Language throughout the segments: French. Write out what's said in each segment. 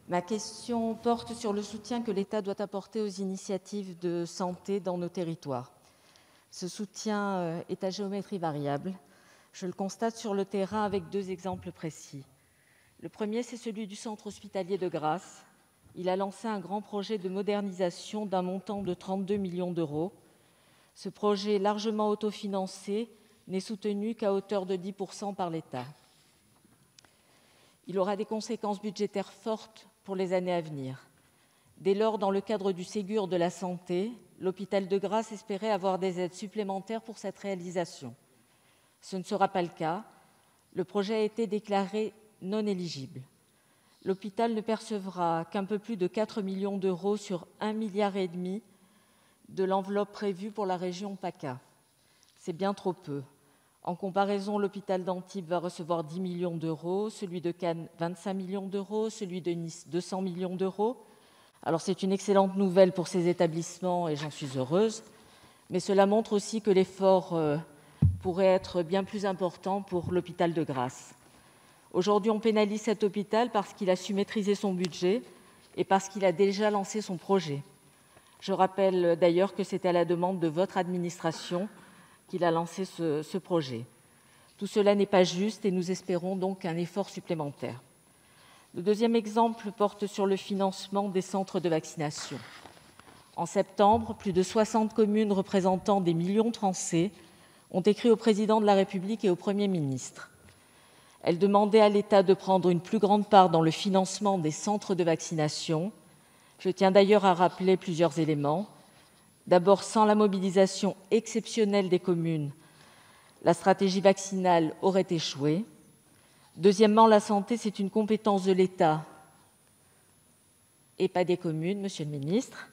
Ma question porte sur le soutien que l'État doit apporter aux initiatives de santé dans nos territoires. Ce soutien est à géométrie variable. Je le constate sur le terrain avec 2 exemples précis. Le premier, c'est celui du centre hospitalier de Grasse. Il a lancé un grand projet de modernisation d'un montant de 32 millions d'euros. Ce projet, largement autofinancé, n'est soutenu qu'à hauteur de 10% par l'État. Il aura des conséquences budgétaires fortes pour les années à venir. Dès lors, dans le cadre du Ségur de la santé, l'hôpital de Grasse espérait avoir des aides supplémentaires pour cette réalisation. Ce ne sera pas le cas. Le projet a été déclaré non éligible. L'hôpital ne percevra qu'un peu plus de 4 millions d'euros sur 1,5 milliard de l'enveloppe prévue pour la région PACA. C'est bien trop peu. En comparaison, l'hôpital d'Antibes va recevoir 10 millions d'euros, celui de Cannes 25 millions d'euros, celui de Nice 200 millions d'euros. Alors c'est une excellente nouvelle pour ces établissements et j'en suis heureuse, mais cela montre aussi que l'effort pourrait être bien plus important pour l'hôpital de Grasse. Aujourd'hui, on pénalise cet hôpital parce qu'il a su maîtriser son budget et parce qu'il a déjà lancé son projet. Je rappelle d'ailleurs que c'est à la demande de votre administration qu'il a lancé ce projet. Tout cela n'est pas juste et nous espérons donc un effort supplémentaire. Le deuxième exemple porte sur le financement des centres de vaccination. En septembre, plus de 60 communes représentant des millions de Français ont écrit au Président de la République et au Premier ministre. Elles demandaient à l'État de prendre une plus grande part dans le financement des centres de vaccination. Je tiens d'ailleurs à rappeler plusieurs éléments. D'abord, sans la mobilisation exceptionnelle des communes, la stratégie vaccinale aurait échoué. Deuxièmement, la santé, c'est une compétence de l'État et pas des communes, monsieur le ministre.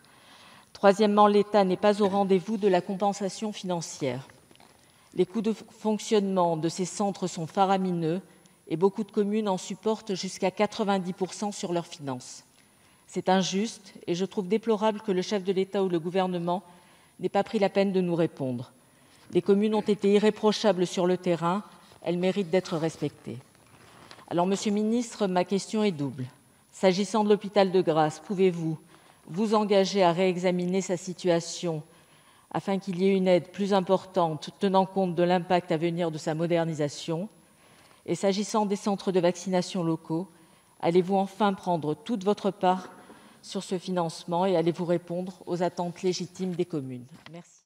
Troisièmement, l'État n'est pas au rendez-vous de la compensation financière. Les coûts de fonctionnement de ces centres sont faramineux et beaucoup de communes en supportent jusqu'à 90% sur leurs finances. C'est injuste et je trouve déplorable que le chef de l'État ou le gouvernement n'ait pas pris la peine de nous répondre. Les communes ont été irréprochables sur le terrain, elles méritent d'être respectées. Alors, monsieur le ministre, ma question est double. S'agissant de l'hôpital de Grasse, pouvez-vous vous engager à réexaminer sa situation afin qu'il y ait une aide plus importante tenant compte de l'impact à venir de sa modernisation? Et s'agissant des centres de vaccination locaux, allez-vous enfin prendre toute votre part sur ce financement et allez-vous répondre aux attentes légitimes des communes? Merci.